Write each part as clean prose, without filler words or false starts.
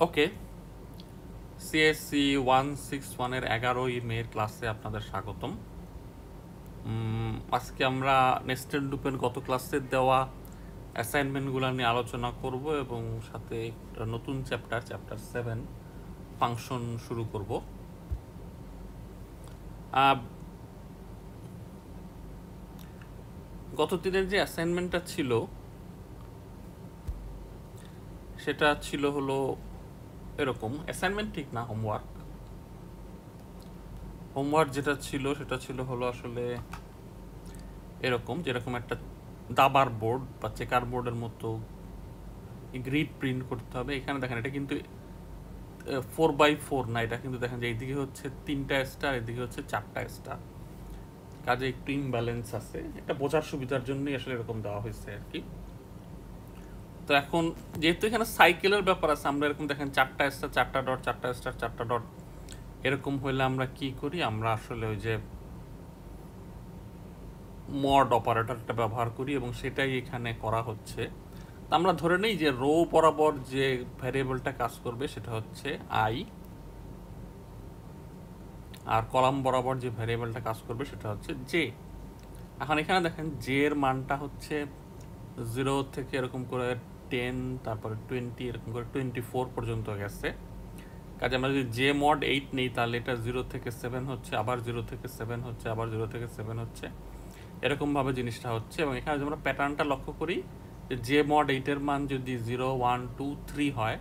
ওকে, CSC 161-এর 11ই মের ক্লাসে আপনাদের স্বাগতম। আজকে আমরা নেস্টেড লুপের গত ক্লাসের দেওয়া অ্যাসাইনমেন্টগুলো নিয়ে আলোচনা করব এবং সাথে একটা নতুন চ্যাপ্টার 7 ফাংশন শুরু করব। গত দিনের যে অ্যাসাইনমেন্টটা ছিল সেটা ছিল হলো এরকম, অ্যাসাইনমেন্ট ঠিক না, হোমওয়ার্ক যেটা ছিল সেটা ছিল হলো আসলে এরকম, যেরকম একটা দাবার বোর্ড বা চেকার বোর্ডের মতো গ্রিড প্রিন্ট করতে হবে। এখানে দেখেন এটা কিন্তু 4x4 না, এটা কিন্তু দেখেন যে এইদিকে হচ্ছে 3টা স্টার, এদিকে হচ্ছে 4টা স্টার, কাজে একটু ইমব্যালেন্স আছে। এটা বোঝার সুবিধার জন্যই আসলে এরকম দেওয়া হয়েছে আর কি। তো এখন যেহেতু এখানে সাইকেলের ব্যাপার আছে, আমরা এরকম দেখেন 4টা স্টার 4টা ডট, 4টা স্টার 4টা ডট, এরকম হইলে আমরা কি করি, আমরা আসলে ওই যে মড অপারেটরটা ব্যবহার করি এবং সেটাই এখানে করা হচ্ছে। তো আমরা ধরে নেই যে রো বরাবর যে ভ্যারিয়েবলটা কাজ করবে সেটা হচ্ছে আই, আর কলাম বরাবর যে ভ্যারিয়েবলটা কাজ করবে সেটা হচ্ছে জে। এখন এখানে দেখেন জে এর মানটা হচ্ছে 0 থেকে এরকম করে 10, তারপরে 20, এরকম করে 24 পর্যন্ত গেছে। কাজে আমরা যদি জে মড 8 নেই তাহলে এটা 0 থেকে 7 হচ্ছে, আবার 0 থেকে 7 হচ্ছে, আবার 0 থেকে 7 হচ্ছে, এরকমভাবে জিনিসটা হচ্ছে। এবং এখানে যদি আমরা প্যাটার্নটা লক্ষ্য করি যে জে মড 8-এর মান যদি 0, 1, 2, 3 হয়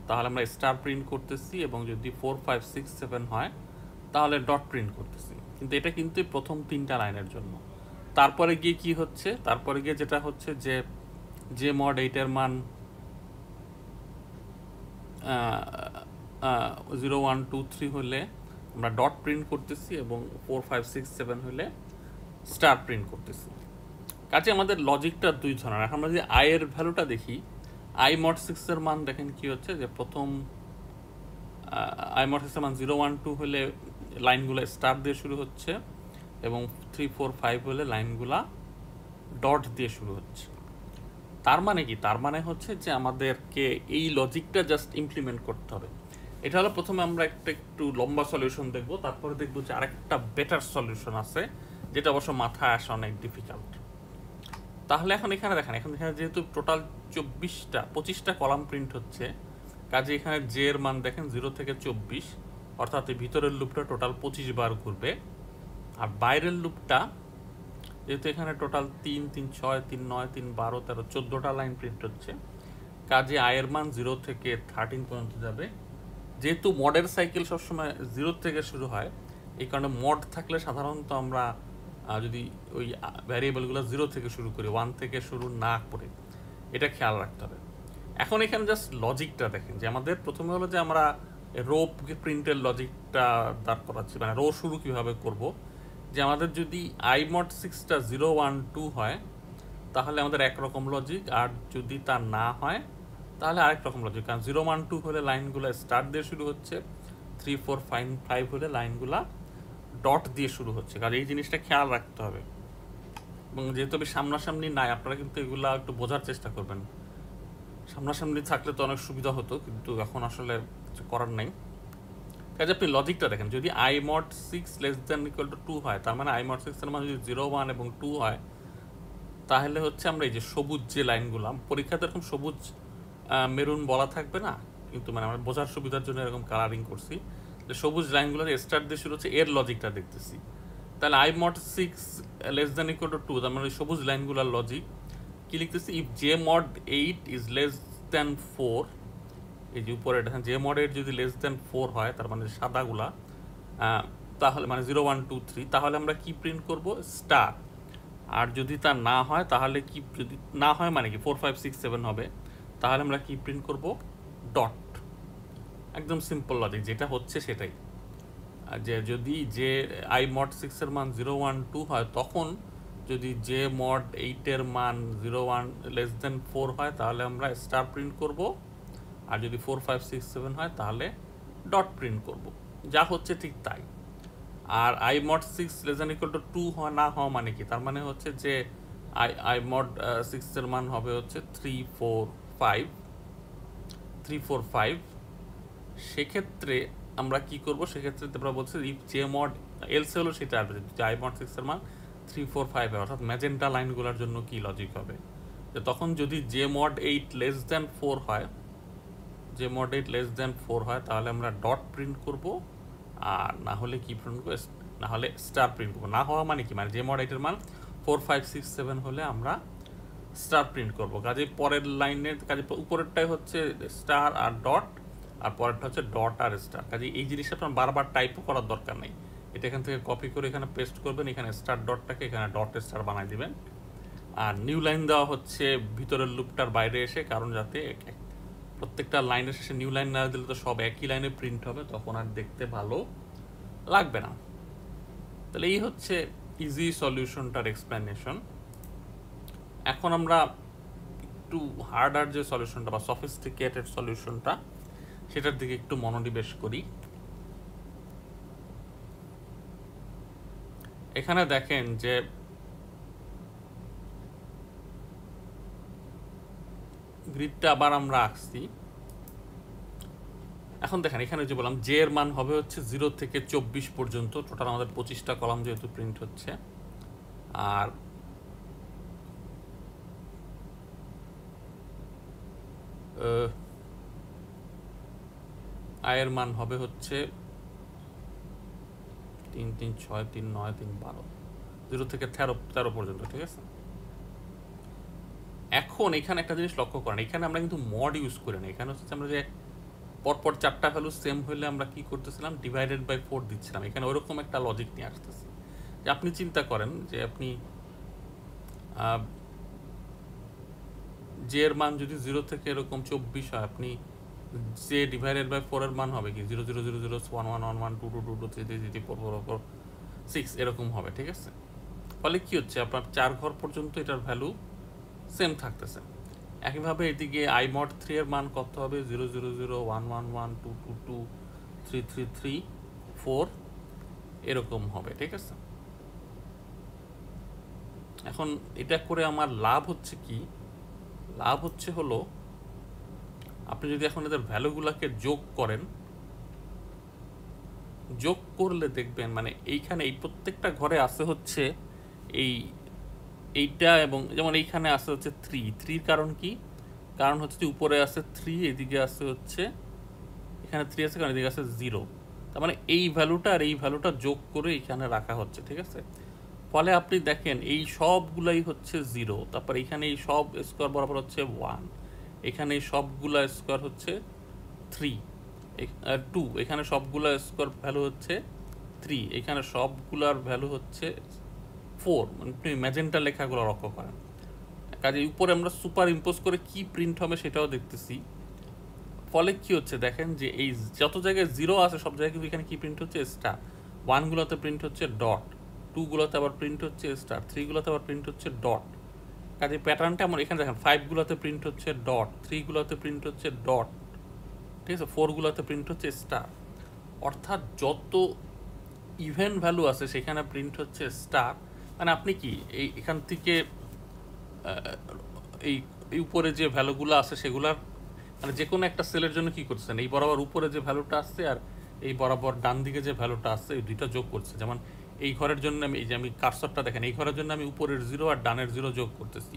তাহলে আমরা স্টার প্রিন্ট করতেছি, এবং যদি 4, 5, 6, 7 হয় তাহলে ডট প্রিন্ট করতেছি। কিন্তু এটা কিন্তু প্রথম 3টা লাইনের জন্য। তারপরে গিয়ে কি হচ্ছে, তারপরে গিয়ে যেটা হচ্ছে যে জে মড 8-এর মান 0, 1, 2, 3 হলে আমরা ডট প্রিন্ট করতেছি, এবং 4, 5, 6, 7 হলে স্টার প্রিন্ট করতেছি। কাজে আমাদের লজিকটা দুই ধরনের। এখন আমরা যদি আই এর ভ্যালুটা দেখি, আই মড 6-এর মান দেখেন কি হচ্ছে যে প্রথম আই মড 6-এর মান 0, 1, 2 হলে লাইনগুলো স্টার দিয়ে শুরু হচ্ছে, এবং 3, 4, 5 হলে লাইনগুলা ডট দিয়ে শুরু হচ্ছে। তার মানে কি, তার মানে হচ্ছে যে আমাদেরকে এই লজিকটা জাস্ট ইমপ্লিমেন্ট করতে হবে। এটা হলো প্রথমে আমরা একটু লম্বা সলিউশন দেখবো, তারপরে দেখবো যে আরেকটা বেটার সলিউশন আছে যেটা অবশ্য মাথায় আসা অনেক ডিফিকাল্ট। তাহলে এখন এখানে দেখেন, এখন এখানে যেহেতু টোটাল 25টা কলাম প্রিন্ট হচ্ছে, কাজে এখানে জে এর মান দেখেন 0 থেকে 24, অর্থাৎ এই ভিতরের লুপটা টোটাল 25 বার ঘুরবে। আর বাইরের লুপটা যেহেতু এখানে টোটাল 3, 3, 6, 3, 9, 3, 12, 13, 14টা লাইন প্রিন্ট হচ্ছে, কাজে আয়ের মান 0 থেকে 13 পর্যন্ত যাবে। যেহেতু মডের সাইকেল সবসময় 0 থেকে শুরু হয়, এই কারণে মড থাকলে সাধারণত আমরা যদি ওই ভ্যারিয়েবলগুলো 0 থেকে শুরু করি, 1 থেকে শুরু না করে, এটা খেয়াল রাখতে হবে। এখন এখানে জাস্ট লজিকটা দেখেন যে আমাদের প্রথমে হলো যে আমরা রো প্রিন্টের লজিকটা দাঁড় করাচ্ছি, মানে রো শুরু কিভাবে করব। যে আমাদের যদি আই মড 6টা 0, 1, 2 হয় তাহলে আমাদের একরকম লজিক, আর যদি তা না হয় তাহলে আরেক রকম লজিক। কারণ 0, 1, 2 হলে লাইনগুলো স্টার দিয়ে শুরু হচ্ছে, 3, 4, 5 হলে লাইনগুলা ডট দিয়ে শুরু হচ্ছে। কারণ এই জিনিসটা খেয়াল রাখতে হবে। এবং যেহেতু আমি সামনাসামনি নাই, আপনারা কিন্তু এগুলা একটু বোঝার চেষ্টা করবেন। সামনাসামনি থাকলে তো অনেক সুবিধা হতো, কিন্তু এখন আসলে কিছু করার নাই। কাজে আপনি লজিকটা দেখেন, যদি I mod 6 less than equal to 2 হয়, তার মানে আই মড 6 এর মান যদি 0, 1 এবং 2 হয়, তাহলে হচ্ছে আমরা এই যে সবুজ যে লাইনগুলো, পরীক্ষাতে এরকম সবুজ মেরুন বলা থাকবে না, কিন্তু মানে আমরা বোঝার সুবিধার জন্য এরকম কালারিং করছি, যে সবুজ লাইনগুলো স্টার্ট দিয়ে শুরু হচ্ছে, এর লজিকটা দেখতেছি। তাহলে I mod 6 less than equal to 2, তার মানে সবুজ লাইনগুলোর লজিক কি লিখতেছি, if J mod 8 is less than 4, এই যে উপরে জে মড 8 যদি লেস দেন 4 হয়, তার মানে সাদাগুলা, তাহলে মানে 0, 1, 2, 3, তাহলে আমরা কি প্রিন্ট করব, স্টার। আর যদি তা না হয় তাহলে কি, যদি না হয় মানে কি 4, 5, 6, 7 হবে, তাহলে আমরা কি প্রিন্ট করব, ডট। একদম সিম্পল লজিক, যেটা হচ্ছে সেটাই। যে যদি যে আই মড 6-এর মান 0, 1, 2 হয়, তখন যদি জে মড 8-এর মান 0, 1 লেস দেন 4 হয় তাহলে আমরা স্টার প্রিন্ট করব, আর যদি 4, 5, 6, 7 হয় তাহলে ডট প্রিন্ট করব। যা হচ্ছে ঠিক তাই। আর i mod 6 less than equal to 2 না হওয়া মানে কি, তার মানে হচ্ছে যে আই মড 6-এর মান হবে হচ্ছে 3, 4, 5, সেক্ষেত্রে আমরা কি করব, সেক্ষেত্রে আমরা বলছি ইফ জে মড এলসে হলো সেটা আসবে যে আই মড 6 এর মান 3 4 5 অর্থাৎ ম্যাজেন্টা লাইনগুলোর জন্য কি লজিক হবে, যে তখন যদি জে মড 8 লেস দ্যান 4 হয়, জে মড 8 লেস দ্যান 4 হয়, তাহলে আমরা ডট প্রিন্ট করব, আর না হলে কি প্রিন্ট করবো, না হলে স্টার প্রিন্ট করবো। না হওয়া মানে কি, মানে জে মড 8 এর মান 4 5 6 7 হলে আমরা স্টার প্রিন্ট করবো। কাজে পরের লাইনের কাজে উপরেরটাই হচ্ছে স্টার আর ডট, আর পরেরটা হচ্ছে ডট আর স্টার। কাজে এই জিনিসটা আপনার বারবার টাইপও করার দরকার নেই, এটা এখান থেকে কপি করে এখানে পেস্ট করবেন, এখানে স্টার ডটটাকে এখানে ডট স্টার বানাই দিবেন। আর নিউ লাইন দেওয়া হচ্ছে ভিতরের লুপটার বাইরে এসে, কারণ যাতে প্রত্যেকটা লাইনের শেষে নিউ লাইন না দিলে তো সব একই লাইনে প্রিন্ট হবে, তখন আর দেখতে ভালো লাগবে না। তাহলে এই হচ্ছে ইজি সলিউশনটার এক্সপ্লেনেশন। এখন আমরা একটু হার্ডার যে সলিউশনটা বা সফিস্টিকেটেড সলিউশনটা, সেটার দিকে একটু মনোনিবেশ করি। এখানে দেখেন যে গ্রিডটা আবার আমরা আঁকছি। এখন দেখেন এখানে যে বললাম জে এর মান হবে হচ্ছে 0 থেকে 24 পর্যন্ত, টোটাল আমাদের 25টা কলাম যেহেতু প্রিন্ট হচ্ছে। আর আয়ের মান হবে হচ্ছে 3 3 6 3 9 3 12, 0 থেকে 13 পর্যন্ত, ঠিক আছে। এখন এখানে একটা জিনিস লক্ষ্য করেন, এখানে আমরা কিন্তু মড ইউজ করি না, এখানে হচ্ছে আমরা যে পরপর 4টা ভ্যালু সেম হলে আমরা কি করতেছিলাম, ডিভাইডেড বাই 4 দিচ্ছিলাম। এখানে ওরকম একটা লজিক নিয়ে আসতেছি যে আপনি চিন্তা করেন যে আপনি জে এর মান যদি 0 থেকে এরকম 24 হয়, আপনি জে ডিভাইডেড বাই 4 এর মান হবে কি 0 0 0 0 1 1 1 1 2 2 2 2 3 3 3 4 4 4 6 এরকম হবে, ঠিক আছে। ফলে কি হচ্ছে, আপনার 4 ঘর পর্যন্ত এটার ভ্যালু সেম থাকতেছে। একইভাবে এদিকে আই মড 3 এর মান কত হবে, 0 0 0 1 1 1 2 2 2 3 3 3 4 এরকম হবে, ঠিক আছে। এখন এটা করে আমার লাভ হচ্ছে কি, লাভ হচ্ছে হলো আপনি যদি এখন এদের ভ্যালুগুলোকে যোগ করেন, যোগ করলে দেখবেন মানে এইখানে এই প্রত্যেকটা ঘরে আসে হচ্ছে এইটা, এবং যেমন এইখানে আসে হচ্ছে 3 কারণ কি, কারণ হচ্ছে যে উপরে আছে 3, এদিকে আসে হচ্ছে এখানে 3 আছে কারণ এদিকে আছে 0, তার মানে এই ভ্যালুটা আর এই ভ্যালুটা যোগ করে এখানে রাখা হচ্ছে, ঠিক আছে। ফলে আপনি দেখেন এই সবগুলাই হচ্ছে 0, তারপর এখানে এই সব স্কোয়ার বরাবর হচ্ছে 1, এখানে এই সবগুলা স্কোয়ার হচ্ছে 3 2, এখানে সবগুলা স্কোয়ার ভ্যালু হচ্ছে 3, এখানে সবগুলার ভ্যালু হচ্ছে 4, মানে আপনি ম্যাজেন্টা লেখাগুলো লক্ষ্য করেন। কাজে উপরে আমরা সুপার ইম্পোজ করে কি প্রিন্ট হবে সেটাও দেখতেছি। ফলে কি হচ্ছে দেখেন যে এই যত জায়গায় 0 আছে সব জায়গায় কিন্তু এখানে কি প্রিন্ট হচ্ছে, স্টার। 1গুলোতে প্রিন্ট হচ্ছে ডট, 2গুলোতে আবার প্রিন্ট হচ্ছে স্টার, 3গুলোতে আবার প্রিন্ট হচ্ছে ডট। কাজে প্যাটার্নটা আমরা এখানে দেখেন 5গুলোতে প্রিন্ট হচ্ছে ডট, 3গুলোতে প্রিন্ট হচ্ছে ডট, ঠিক আছে, 4গুলোতে প্রিন্ট হচ্ছে স্টার। অর্থাৎ যত ইভেন ভ্যালু আছে সেখানে প্রিন্ট হচ্ছে স্টার। মানে আপনি কি এখান থেকে এই উপরে যে ভ্যালুগুলো আছে সেগুলার মানে যে কোনো একটা সেলের জন্য কি করছেন, এই বরাবর উপরে যে ভ্যালুটা আসছে আর এই বরাবর ডান দিকে যে ভ্যালুটা আসছে এই দুইটা যোগ করছে। যেমন এই ঘরের জন্য আমি এই যে আমি কার্সরটা দেখেন, এই ঘরের জন্য আমি উপরের 0 আর ডানের 0 যোগ করতেছি,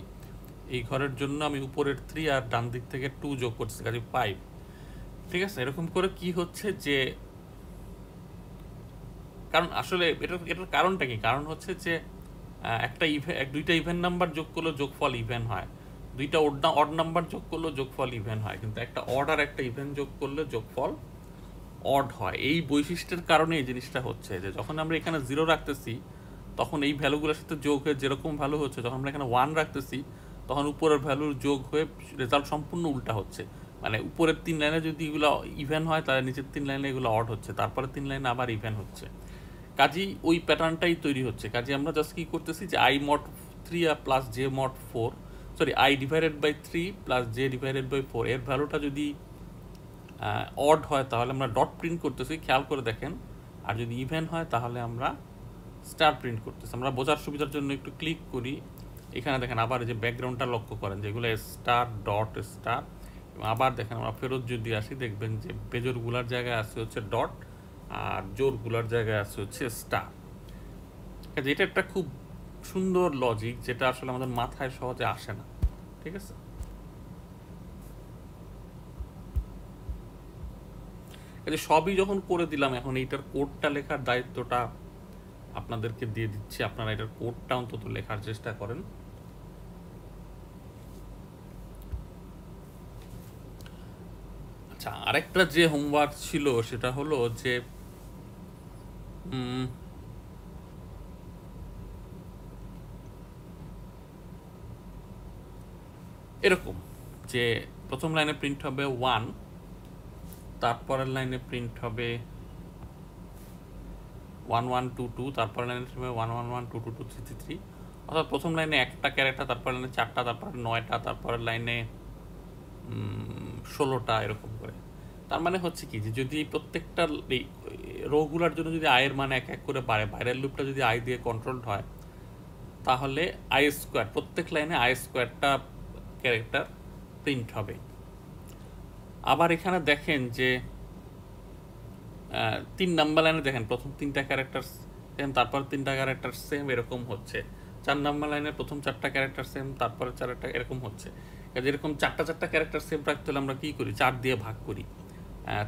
এই ঘরের জন্য আমি উপরের 3 আর ডান দিক থেকে 2 যোগ করতেছি, কাজে 5, ঠিক আছে। এরকম করে কি হচ্ছে যে, কারণ আসলে এটার কারণটা কি, কারণ হচ্ছে যে একটা দুইটা ইভেন নাম্বার যোগ করলে যোগফল ইভেন হয়, দুইটা অড নাম্বার যোগ করলে যোগফল ইভেন হয়, কিন্তু একটা অড আর একটা ইভেন যোগ করলে যোগফল অড হয়। এই বৈশিষ্ট্যের কারণে এই জিনিসটা হচ্ছে যে যখন আমরা এখানে 0 রাখতেছি তখন এই ভ্যালুগুলোর সাথে যোগ হয়ে যেরকম ভ্যালু হচ্ছে, যখন আমরা এখানে 1 রাখতেছি তখন উপরের ভ্যালুর যোগ হয়ে রেজাল্ট সম্পূর্ণ উল্টা হচ্ছে। মানে উপরের 3 লাইনে যদি এগুলো ইভেন হয় তাহলে নিচের 3 লাইনে এগুলো অড হচ্ছে, তারপরে 3 লাইনে আবার ইভেন হচ্ছে। কাজেই ওই প্যাটার্নটাই তৈরি হচ্ছে। কাজে আমরা জাস্ট কি করতেছি যে I mod 3 plus J mod 4, sorry I divided by 3 plus J divided by 4 এর ভ্যালুটা যদি অড হয় তাহলে আমরা ডট প্রিন্ট করতেছি, খেয়াল করে দেখেন। আর যদি ইভেন হয় তাহলে আমরা স্টার প্রিন্ট করতেছি। আমরা বোঝার সুবিধার জন্য একটু ক্লিক করি, এখানে দেখেন আবার যে ব্যাকগ্রাউন্ডটা লক্ষ্য করেন যেগুলো স্টার ডট স্টার, আবার দেখেন আমরা ফেরত যদি আসি, দেখবেন যে বেজোরগুলার জায়গায় আছে হচ্ছে ডট, আর জোরগুলার জায়গায় আছে হচ্ছে স্টার। এটা একটা খুব সুন্দর লজিক, যেটা আসলে আমাদের মাথায় সহজে আসে না, ঠিক আছে। সবই যখন করে দিলাম, এখন এইটার কোডটা লেখার দায়িত্বটা আপনাদেরকে দিয়ে দিচ্ছি। আপনারা এটার কোডটা অন্তত লেখার চেষ্টা করেন। আচ্ছা, আরেকটা যে হোমওয়ার্ক ছিল সেটা হলো যে এরকম যে প্রথম লাইনে প্রিন্ট হবে 1, তারপরের লাইনে প্রিন্ট হবে 1 1 2 2, তারপরের লাইনে হবে 1 1 1 2 2 2 3 3 3। অর্থাৎ প্রথম লাইনে একটা ক্যারেক্টার, তারপরের লাইনে 4টা, তারপরে 9টা, তারপরের লাইনে 16টা, এরকম করে। তার মানে হচ্ছে কি, যে যদি প্রত্যেকটা রোগুলার জন্য যদি আয়ের মান এক এক করে বাড়ে, বাইরের লুপটা যদি আই দিয়ে কন্ট্রোলড হয়, তাহলে আই স্কোয়ার, প্রত্যেক লাইনে আই স্কোয়ারটা ক্যারেক্টার প্রিন্ট হবে। আবার এখানে দেখেন যে 3 নাম্বার লাইনে দেখেন প্রথম 3টা ক্যারেক্টার সেম, তারপর 3টা ক্যারেক্টার সেম, এরকম হচ্ছে। 4 নাম্বার লাইনে প্রথম 4টা ক্যারেক্টার সেম, তারপরে 4টা, এরকম হচ্ছে। এরকম 4টা ক্যারেক্টার সেম রাখতে হলে আমরা কি করি? 4 দিয়ে ভাগ করি।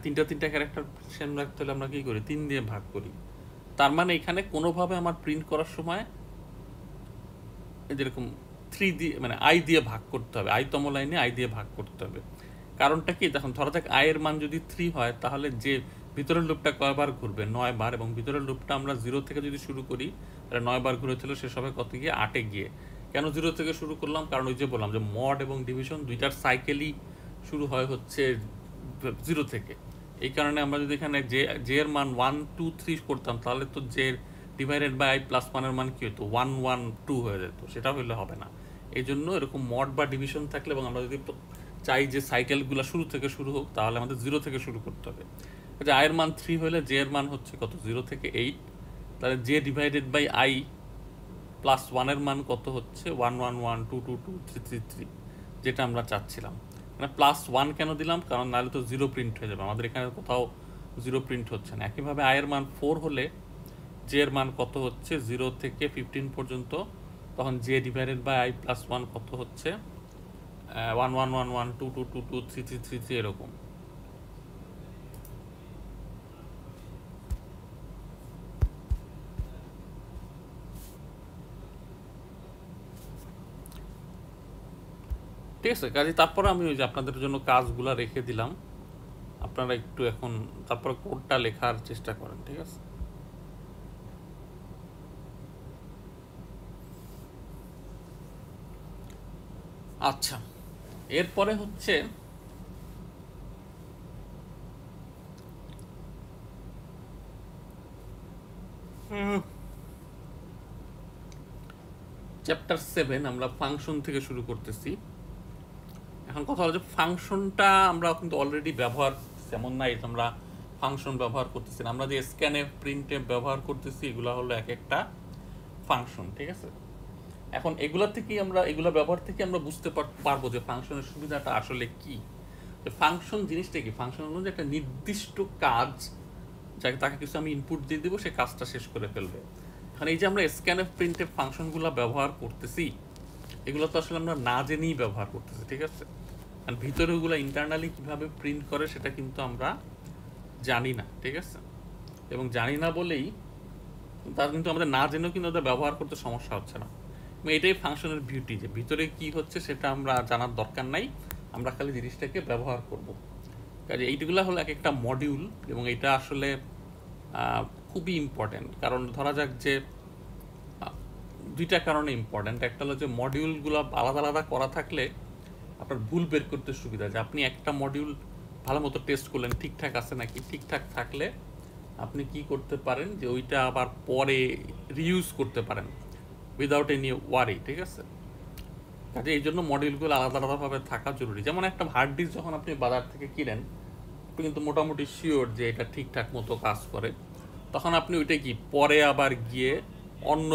3টা ক্যারেক্টার সেম রাখতে হলে আমরা কি করি? 3 দিয়ে ভাগ করি। তার মানে এখানে কোনোভাবে আমার প্রিন্ট করার সময় যেরকম 3 দিয়ে, মানে আই দিয়ে ভাগ করতে হবে, আইতম লাইনে আই দিয়ে ভাগ করতে হবে। কারণটা কি, দেখুন ধরা যাক আয়ের মান যদি 3 হয়, তাহলে যে ভিতরের লুপটা কয়বার ঘুরবে? 9 বার। এবং ভিতরের লুপটা আমরা 0 থেকে যদি শুরু করি, তাহলে 9 বার ঘুরে ছিল, শেষ হবে কত গিয়ে? 8-এ গিয়ে। কেন 0 থেকে শুরু করলাম? কারণ ওই যে বললাম যে মড এবং ডিভিশন দুইটার সাইকেলই শুরু হয় হচ্ছে 0 থেকে। এই কারণে আমরা যদি এখানে জে এর মান 1 2 3 করতাম, তাহলে তো J divided by I plus 1 এর মান কি হতো? 1 1 2 হয়ে যেত। সেটা হইলে হবে না। এই জন্য এরকম মড বা ডিভিশন থাকলে, এবং আমরা যদি চাই যে সাইকেলগুলো শুরু থেকে শুরু হোক, তাহলে আমাদের 0 থেকে শুরু করতে হবে। যে আয়ের মান 3 হলে জে এর মান হচ্ছে কত? 0 থেকে 8। তাহলে J divided by I plus 1 এর মান কত হচ্ছে? 1 1 1 2 2 2 3 3 3, যেটা আমরা চাচ্ছিলাম। মানে প্লাস 1 কেন দিলাম? কারণ নাহলে তো 0 প্রিন্ট হয়ে যাবে। আমাদের এখানে কোথাও 0 প্রিন্ট হচ্ছে না। একইভাবে আয়ের মান 4 হলে জে এর মান কত হচ্ছে? 0 থেকে 15 পর্যন্ত। তখন J divided by I plus 1 কত হচ্ছে? 1 1 1 1 2 2 2 2 3 3 3 3, এরকম। ঠিক আছে কাজে, তারপরে আমি ওই যে আপনাদের জন্য কাজগুলো রেখে দিলাম, আপনারা একটু এখন তারপরে কোডটা লেখার চেষ্টা করেন, ঠিক আছে। আচ্ছা, এরপরে হচ্ছে চ্যাপ্টার 7, আমরা ফাংশন থেকে শুরু করতেছি। এখন কথা হলো যে ফাংশনটা আমরা কিন্তু অলরেডি ব্যবহার, যেমন নাই আমরা ফাংশন ব্যবহার করতেছি না। আমরা যে স্ক্যানে প্রিন্টে ব্যবহার করতেছি, এগুলো হলো এক একটা ফাংশন, ঠিক আছে। এখন এগুলা থেকেই আমরা, এগুলা ব্যবহার থেকে আমরা বুঝতে পারবো যে ফাংশনের সুবিধাটা আসলে কি। ফাংশন জিনিসটা কি? ফাংশন হলো যে একটা নির্দিষ্ট কাজ, যাকে তাকে কিছু আমি ইনপুট দিয়ে দেবো, সে কাজটা শেষ করে ফেলবে। এখন এই যে আমরা স্ক্যানএফ প্রিন্টে ফাংশনগুলো ব্যবহার করতেছি, এগুলো তো আসলে আমরা না জেনেই ব্যবহার করতেছি, ঠিক আছে। কারণ ভিতরে ওগুলো ইন্টারনালি কীভাবে প্রিন্ট করে সেটা কিন্তু আমরা জানি না, ঠিক আছে। এবং জানি না বলেই তার কিন্তু আমাদের না জেনেও কিন্তু ওদের ব্যবহার করতে সমস্যা হচ্ছে না। এবং এটাই ফাংশনের বিউটি, যে ভিতরে কি হচ্ছে সেটা আমরা জানার দরকার নাই, আমরা খালি জিনিসটাকে ব্যবহার করব। কাজে এইগুলো হলো এক একটা মডিউল, এবং এটা আসলে খুবই ইম্পর্টেন্ট। কারণ ধরা যাক যে দুইটা কারণে ইম্পর্টেন্ট। একটা হলো যে মডিউলগুলো আলাদা আলাদা করা থাকলে আপনার ভুল বের করতে সুবিধা, যে আপনি একটা মডিউল ভালো মতো টেস্ট করলেন, ঠিকঠাক আছে নাকি, ঠিকঠাক থাকলে আপনি কি করতে পারেন, যে ওইটা আবার পরে রিইউজ করতে পারেন উইদাউট এনি ওয়ারি, ঠিক আছে। কাজে এই জন্য মডিউলগুলো আলাদা আলাদাভাবে থাকা জরুরি। যেমন একটা হার্ড ডিস্ক যখন আপনি বাজার থেকে কিনেন, আপনি কিন্তু মোটামুটি শিওর যে এটা ঠিকঠাক মতো কাজ করে, তখন আপনি ওইটা কি পরে আবার গিয়ে অন্য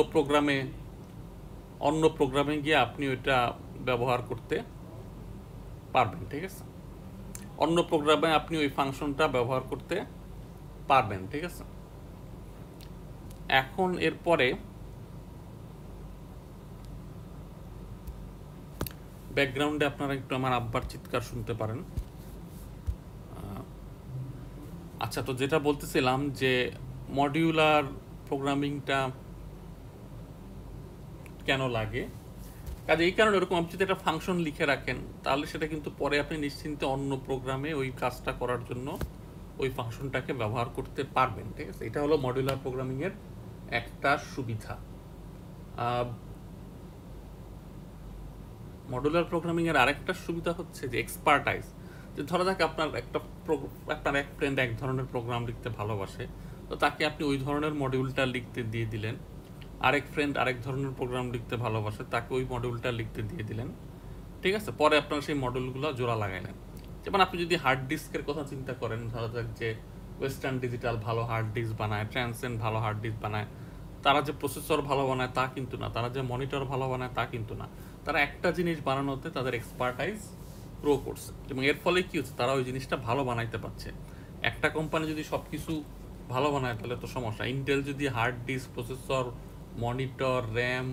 প্রোগ্রামে গিয়ে আপনি ওইটা ব্যবহার করতে পারবেন, ঠিক আছে। অন্য প্রোগ্রামে আপনি ওই ফাংশনটা ব্যবহার করতে পারবেন, ঠিক আছে। এখন এরপরে ব্যাকগ্রাউন্ডে আপনারা একটু আমার আব্বার চিৎকার শুনতে পারেন। আচ্ছা, তো যেটা বলতেছিলাম যে মডিউলার প্রোগ্রামিংটা কেন লাগে, কাজে এই কারণে এরকম আপনি যদি একটা ফাংশন লিখে রাখেন তাহলে সেটা কিন্তু পরে আপনি নিশ্চিন্তে অন্য প্রোগ্রামে ওই কাজটা করার জন্য ওই ফাংশনটাকে ব্যবহার করতে পারবেন, ঠিক আছে। এটা হলো মডিউলার প্রোগ্রামিংয়ের একটা সুবিধা। মডুলার প্রোগ্রামিংয়ের আরেকটা সুবিধা হচ্ছে যে এক্সপার্টাইজ। যে ধরা যাক আপনার আপনার এক ফ্রেন্ড এক ধরনের প্রোগ্রাম লিখতে ভালোবাসে, তো তাকে আপনি ওই ধরনের মডিউলটা লিখতে দিয়ে দিলেন। আরেক ফ্রেন্ড আরেক ধরনের প্রোগ্রাম লিখতে ভালোবাসে, তাকে ওই মডিউলটা লিখতে দিয়ে দিলেন, ঠিক আছে। পরে আপনারা সেই মডিউলগুলো জোড়া লাগাইলেন। যেমন আপনি যদি হার্ড ডিস্কের কথা চিন্তা করেন, ধরা যাক যে ওয়েস্টার্ন ডিজিটাল ভালো হার্ড ডিস্ক বানায়, ট্রান্সেন্ড ভালো হার্ড ডিস্ক বানায়, তারা যে প্রসেসর ভালো বানায় তা কিন্তু না, তারা যে মনিটর ভালো বানায় তা কিন্তু না, তারা একটা জিনিস বানানোতে তাদের এক্সপার্টাইজ গ্রো করছে এবং এর ফলে কি হচ্ছে, তারা ওই জিনিসটা ভালো বানাইতে পারছে। একটা কোম্পানি যদি সব কিছু ভালো বানায় তাহলে তো সমস্যা। ইন্টেল যদি hard disk, processor, monitor, RAM,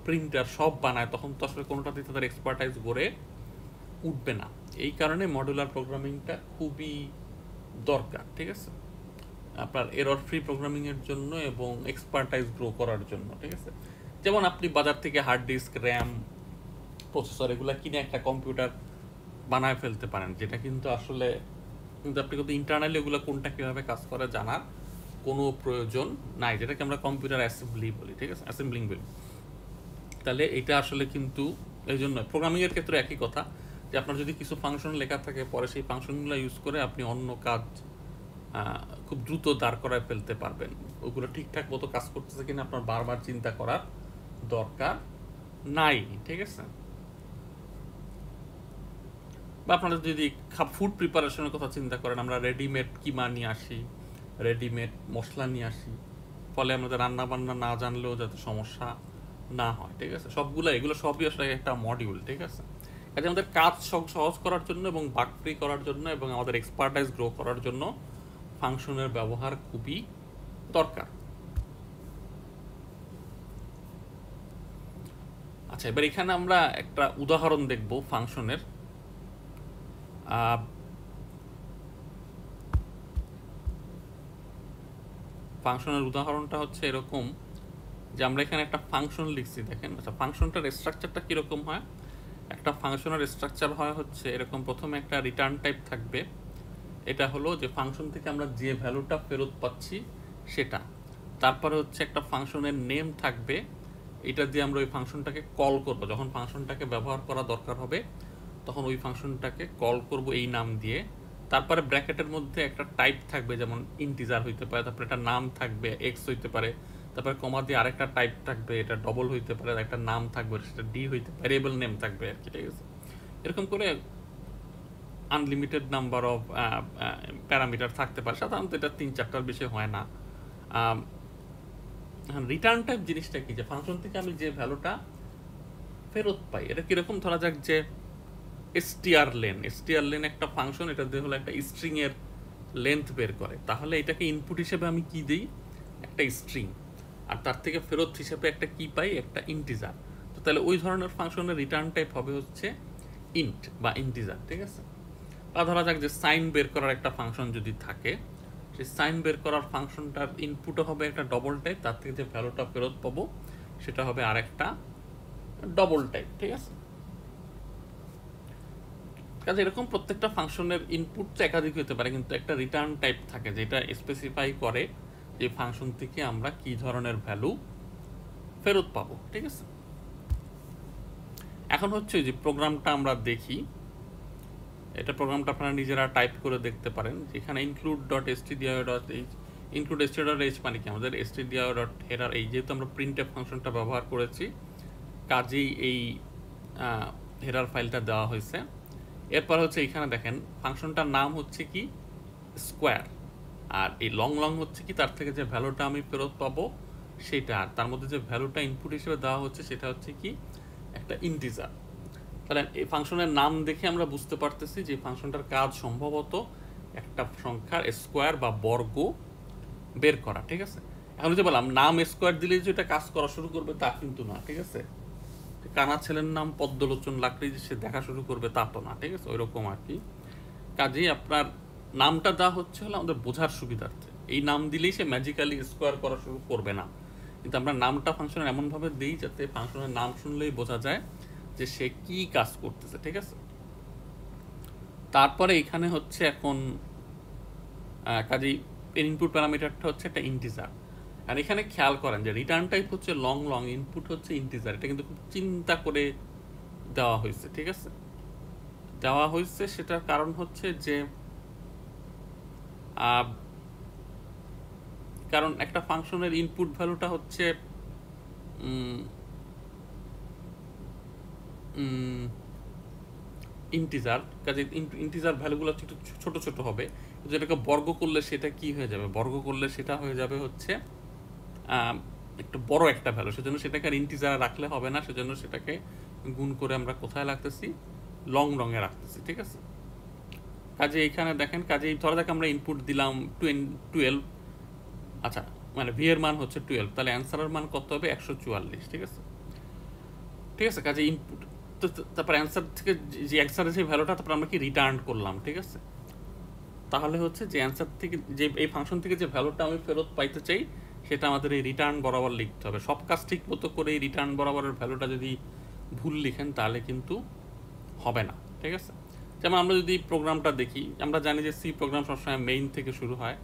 printer সব বানায়, তখন তো আসলে কোনোটাতেই তাদের এক্সপার্টাইজ গড়ে উঠবে না। এই কারণে মডুলার প্রোগ্রামিংটা খুবই দরকার, ঠিক আছে, আপনার এরর ফ্রি প্রোগ্রামিংয়ের জন্য এবং এক্সপার্টাইজ গ্রো করার জন্য, ঠিক আছে। যেমন আপনি বাজার থেকে হার্ড ডিস্ক, র্যাম, প্রসেসর এগুলো কিনে একটা কম্পিউটার বানায় ফেলতে পারেন, যেটা কিন্তু আসলে আপনি কিন্তু ইন্টারনালি এগুলো কোনটা কীভাবে কাজ করে জানার কোনো প্রয়োজন নাই, যেটাকে আমরা কম্পিউটার অ্যাসেম্বলি বলি, ঠিক আছে, অ্যাসেম্বলিং বলি। তাহলে এটা আসলে কিন্তু এই জন্য প্রোগ্রামিংয়ের ক্ষেত্রে একই কথা, যে আপনার যদি কিছু ফাংশন লেখা থাকে, পরে সেই ফাংশনগুলো ইউজ করে আপনি অন্য কাজ খুব দ্রুত দাঁড় করায় ফেলতে পারবেন। ওগুলো ঠিকঠাক মতো কাজ করতেছে কিনা আপনার বারবার চিন্তা করার দরকার নাই, ঠিক আছে। বা আপনারা যদি ফুড প্রিপারেশনের কথা চিন্তা করেন, আমরা রেডিমেড কিমা নিয়ে আসি, রেডিমেড মশলা নিয়ে আসি, ফলে আমাদের রান্না বান্না না জানলেও যাতে সমস্যা না হয়, ঠিক আছে। এগুলো সবই আসলে একটা মডিউল, ঠিক আছে। কাজে আমাদের কাজ সহজ করার জন্য এবং বাগ ফ্রি করার জন্য এবং আমাদের এক্সপার্টাইজ গ্রো করার জন্য ফাংশনের ব্যবহার খুবই দরকার। আচ্ছা, এবার এখানে আমরা একটা উদাহরণ দেখব ফাংশনের। ফাংশনের উদাহরণটা হচ্ছে এরকম যে আমরা এখানে একটা ফাংশন লিখছি, দেখেন। আচ্ছা, ফাংশনটার স্ট্রাকচারটা কীরকম হয়? একটা ফাংশনের স্ট্রাকচার হয় হচ্ছে এরকম, প্রথমে একটা রিটার্ন টাইপ থাকবে, এটা হলো যে ফাংশন থেকে আমরা যে ভ্যালুটা ফেরত পাচ্ছি সেটা। তারপরে হচ্ছে একটা ফাংশনের নেম থাকবে, এটা দিয়ে আমরা ওই ফাংশনটাকে কল করব, যখন ফাংশনটাকে ব্যবহার করা দরকার হবে তখন ওই ফাংশনটাকে কল করব এই নাম দিয়ে। তারপরে ব্র্যাকেটের মধ্যে একটা টাইপ থাকবে, যেমন ইন্টিজার হইতে পারে, তারপরে একটা নাম থাকবে, এক্স হইতে পারে, তারপরে কমা দিয়ে আরেকটা টাইপ থাকবে, এটা ডবল হইতে পারে, একটা নাম থাকবে, সেটা ডি হইতে পারে, ভ্যারিয়েবল নেম থাকবে আর কি, ঠিক আছে। এরকম করে আনলিমিটেড নাম্বার অফ প্যারামিটার থাকতে পারে, সাধারণত এটা 3-4টার বেশি হয় না। রিটার্ন টাইপ জিনিসটা কি, যে ফাংশন থেকে আমি যে ভ্যালুটা ফেরত পাই, এটা কিরকম? ধরা যাক যে strlen একটা ফাংশন, এটা দিয়ে হলো একটা স্ট্রিং এর লেন্থ বের করে, তাহলে এটাকে ইনপুট হিসেবে আমি কি দিই? একটা স্ট্রিং, আর তার থেকে ফেরত হিসেবে একটা কি পাই? একটা ইন্টিজার। তো তাহলে ওই ধরনের ফাংশনের রিটার্ন টাইপ হবে হচ্ছে ইন্ট বা ইন্টিজার, ঠিক আছে। বা ধরা যাক যে সাইন বের করার একটা ফাংশন যদি থাকে, সেই সাইন বের করার ফাংশনটার ইনপুটও হবে একটা ডবল টাইপ, তার থেকে যে ভ্যালুটা ফেরত পাবো সেটা হবে আরেকটা ডবল টাইপ, ঠিক আছে। কাজে এরকম প্রত্যেকটা ফাংশনের ইনপুট তো একাধিক হতে পারে, কিন্তু একটা রিটার্ন টাইপ থাকে যেটা স্পেসিফাই করে যে ফাংশন থেকে আমরা কি ধরনের ভ্যালু ফেরত পাবো, ঠিক আছে। এখন হচ্ছে যে প্রোগ্রামটা আমরা দেখি, এটা প্রোগ্রামটা আপনারা নিজেরা টাইপ করে দেখতে পারেন। যেখানে include.stdio.h মানে কি, আমাদের stdio.header, এই যেহেতু আমরা printf ফাংশনটা ব্যবহার করেছি, কাজেই এই হেডার ফাইলটা দেওয়া হয়েছে। এরপর হচ্ছে এখানে দেখেন ফাংশনটার নাম হচ্ছে কি স্কোয়ার, আর এই লং হচ্ছে কি, তার থেকে যে ভ্যালুটা আমি ফেরত পাবো সেটা, আর তার মধ্যে যে ভ্যালুটা ইনপুট হিসেবে দেওয়া হচ্ছে সেটা হচ্ছে কি একটা ইন্টিজার। তাহলে এই ফাংশনের নাম দেখে আমরা বুঝতে পারতেছি যে ফাংশনটার কাজ সম্ভবত একটা সংখ্যার স্কোয়ার বা বর্গ বের করা, ঠিক আছে। এখন যে বললাম নাম স্কোয়ার দিলে যে এটা কাজ করা শুরু করবে তা কিন্তু না, ঠিক আছে। কানা ছেলের নাম পদ্মলোচন লাকড়ি যে সে দেখা শুরু করবে তা তো না, ঠিক আছে, ওই রকম আর কি। কাজেই আপনার নামটা দেওয়া হচ্ছে হলো আমাদের বোঝার সুবিধার্থে। এই নাম দিলেই সে ম্যাজিক্যালি স্কোয়ার করা শুরু করবে না, কিন্তু আমরা নামটা ফাংশনের এমনভাবে দিই যাতে ফাংশনের নাম শুনলেই বোঝা যায় যে সে কি কাজ করতেছে, ঠিক আছে। তারপরে এখানে হচ্ছে এখন কাজেই ইনপুট প্যারামিটারটা হচ্ছে একটা ইন্টিজার। আর এখানে খেয়াল করেন যে রিটার্ন টাইপ হচ্ছে লং লং, ইনপুট হচ্ছে ইন্টিজার। এটা কিন্তু খুব চিন্তা করে দেওয়া হয়েছে, ঠিক আছে। দেওয়া হয়েছে সেটার কারণ হচ্ছে যে কারণ একটা ফাংশনের ইনপুট ভ্যালুটা হচ্ছে ইন্টিজার, কাজে ইন্টিজার ভ্যালুগুলো একটু ছোট ছোট হবে, কিন্তু এটাকে বর্গ করলে সেটা কি হয়ে যাবে, বর্গ করলে সেটা হয়ে যাবে হচ্ছে একটু বড় একটা ভ্যালু। সেজন্য সেটাকে আর ইন্টিজার রাখলে হবে না, সেজন্য সেটাকে গুণ করে আমরা কোথায় রাখতেছি, লং রঙে রাখতেছি, ঠিক আছে। কাজে এইখানে দেখেন, কাজে ধরা যাক আমরা ইনপুট দিলাম 12, আচ্ছা মানে ভি এর মান হচ্ছে 12, তাহলে অ্যান্সারের মান কত হবে 144, ঠিক আছে। ঠিক আছে, কাজে ইনপুট তো তারপর অ্যান্সার থেকে যে অ্যান্সারের যে ভ্যালুটা তারপর আমরা কি রিটার্ন করলাম, ঠিক আছে। তাহলে হচ্ছে যে অ্যান্সার থেকে যে এই ফাংশন থেকে যে ভ্যালুটা আমি ফেরত পাইতে চাই সেটা আমাদের এই রিটার্ন বরাবর লিখতে হবে। সব কাজ ঠিক মতো করে এই রিটার্ন বরাবরের ভ্যালুটা যদি ভুল লিখেন তাহলে কিন্তু হবে না, ঠিক আছে। যেমন আমরা যদি প্রোগ্রামটা দেখি, আমরা জানি যে সি প্রোগ্রাম সবসময় মেইন থেকে শুরু হয়।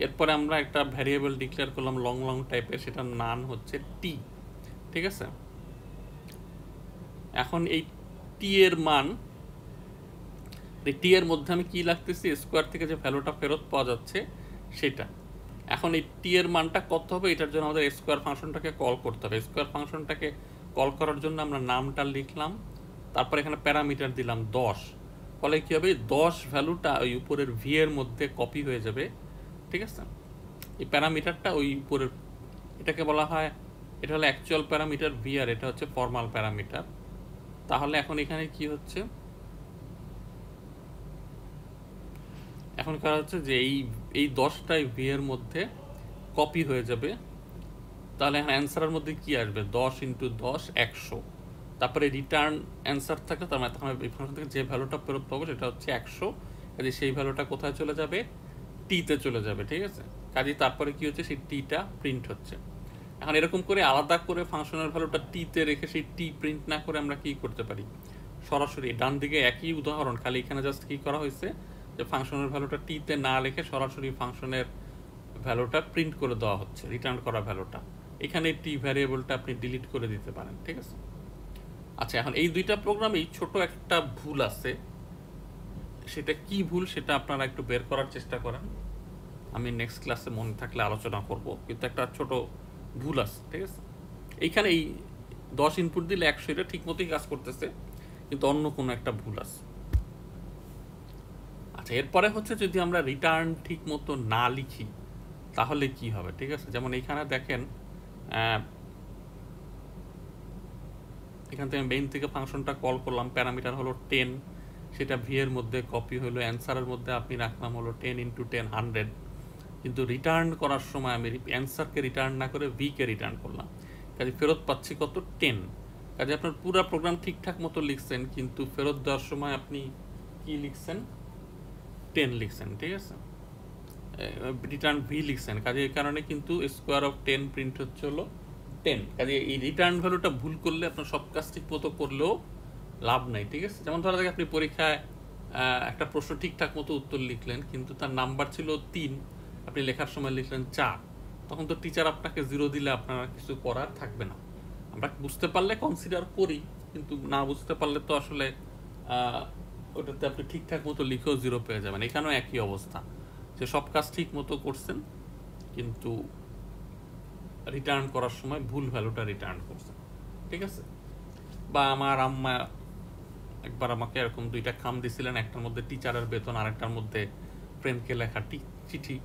এরপরে আমরা একটা ভ্যারিয়েবল ডিক্লেয়ার করলাম লং লং টাইপের, সেটার নাম হচ্ছে টি, ঠিক আছে। এখন এই টি এর মান, এই টি এর মধ্যে আমি কি লাগতেছি, স্কোয়ার থেকে যে ভ্যালুটা ফেরত পাওয়া যাচ্ছে সেটা। এখন এই টি এর মানটা কত হবে, এটার জন্য আমাদের স্কোয়ার ফাংশনটাকে কল করতে হবে। স্কোয়ার ফাংশনটাকে কল করার জন্য আমরা নামটা লিখলাম, তারপর এখানে প্যারামিটার দিলাম 10। ফলে কি হবে, 10 ভ্যালুটা ওই উপরের ভি এর মধ্যে কপি হয়ে যাবে, ঠিক আছে। এই প্যারামিটারটা ওই উপরের, এটাকে বলা হয়, এটা হলো অ্যাকচুয়াল প্যারামিটার ভি, আর এটা হচ্ছে ফর্মাল প্যারামিটার। তাহলে এখন এখানে কি হচ্ছে, এখন করা হচ্ছে যে এই 10টাই ভি এর মধ্যে কপি হয়ে যাবে। তাহলে এখন অ্যান্সারের মধ্যে কি আসবে, 10 × 10 100। তারপরে রিটার্ন অ্যান্সার থাকলে তার মানে তখন এই ফাংশন থেকে যে ভ্যালুটা ফেরত পাবো সেটা হচ্ছে 100। কাজে সেই ভ্যালুটা কোথায় চলে যাবে, টিতে চলে যাবে, ঠিক আছে। কাজে তারপরে কি হচ্ছে, সেই টিটা প্রিন্ট হচ্ছে। এখন এরকম করে আলাদা করে ফাংশনের ভ্যালুটা টিতে রেখে সেই টি প্রিন্ট না করে আমরা কি করতে পারি, সরাসরি ডান দিকে একই উদাহরণ, খালি এখানে জাস্ট কি করা হয়েছে যে ফাংশনের ভ্যালুটা টিতে না লিখে সরাসরি ফাংশনের ভ্যালুটা প্রিন্ট করে দেওয়া হচ্ছে, রিটার্ন করা ভ্যালুটা। এখানে টি ভ্যারিয়েবলটা আপনি ডিলিট করে দিতে পারেন, ঠিক আছে। আচ্ছা, এখন এই দুইটা প্রোগ্রামেই ছোট একটা ভুল আছে, সেটা কি ভুল সেটা আপনারা একটু বের করার চেষ্টা করেন। আমি নেক্সট ক্লাসে মনে থাকলে আলোচনা করব, কিন্তু একটা ছোট ভুল আছে, ঠিক আছে। এইখানে এই 10 ইনপুট দিলে 100, এটা ঠিক মতোই কাজ করতেছে, কিন্তু অন্য কোনো একটা ভুল আছে। আচ্ছা, এরপরে হচ্ছে যদি আমরা রিটার্ন ঠিক মতো না লিখি তাহলে কি হবে, ঠিক আছে। যেমন এইখানে দেখেন, এখান থেকে মেইন থেকে ফাংশনটা কল করলাম, প্যারামিটার হলো 10, সেটা ভি এর মধ্যে কপি হলো, অ্যান্সারের মধ্যে আপনি রাখলাম হলো 10 × 10 100। কিন্তু রিটার্ন করার সময় আমি অ্যান্সারকে রিটার্ন না করে ভিকে রিটার্ন করলাম, কাজে ফেরত পাচ্ছি কত, 10। কাজে আপনার পুরো প্রোগ্রাম ঠিকঠাক মতো লিখছেন, কিন্তু ফেরত দেওয়ার সময় আপনি কি লিখছেন, 10 লিখছেন, ঠিক আছে, রিটার্ন ভি লিখছেন। কাজে এই কারণে কিন্তু স্কোয়ার অফ 10 প্রিন্ট হচ্ছে হলো 10। কাজে এই রিটার্ন ভ্যালুটা ভুল করলে আপনার সব কাজ ঠিক মতো করলেও লাভ নাই, ঠিক আছে। যেমন ধরা যাক আপনি পরীক্ষায় একটা প্রশ্ন ঠিকঠাক মতো উত্তর লিখলেন, কিন্তু তার নাম্বার ছিল 3, আপনি লেখার সময় লিখলেন 4, তখন তো টিচার আপনাকে 0 দিলে আপনার কিছু করার থাকবে না। আমরা বুঝতে পারলে কনসিডার করি, কিন্তু না বুঝতে পারলে তো আসলে ওটাতে আপনি ঠিকঠাক মতো লিখেও 0 পেয়ে যাবেন। এখানেও একই অবস্থা, যে সব কাজ ঠিক মতো করছেন কিন্তু রিটার্ন করার সময় ভুল ভ্যালুটা রিটার্ন করছেন, ঠিক আছে। বা আমার আম্মা একবার আমাকে এরকম 2টা খাম দিছিলেন, একটার মধ্যে টিচারের বেতন, আরেকটার মধ্যে ফ্রেন্ডকে লেখা চিঠি।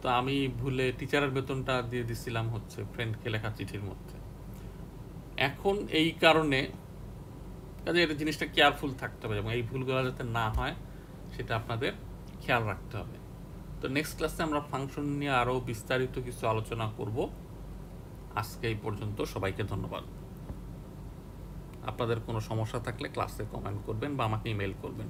তো আমি ভুলে টিচারের বেতনটা দিয়ে দিছিলাম হচ্ছে ফ্রেন্ডকে লেখা চিঠির মধ্যে। এখন এই কারণে কাজে এই জিনিসটা কেয়ারফুল থাকতে হবে এবং এই ভুলগুলো যাতে না হয় সেটা আপনাদের খেয়াল রাখতে হবে। তো নেক্সট ক্লাসে আমরা ফাংশন নিয়ে আরও বিস্তারিত কিছু আলোচনা করব। আজকে এই পর্যন্ত, সবাইকে ধন্যবাদ। আপনাদের কোনো সমস্যা থাকলে ক্লাসে কমেন্ট করবেন বা আমাকে ইমেল করবেন।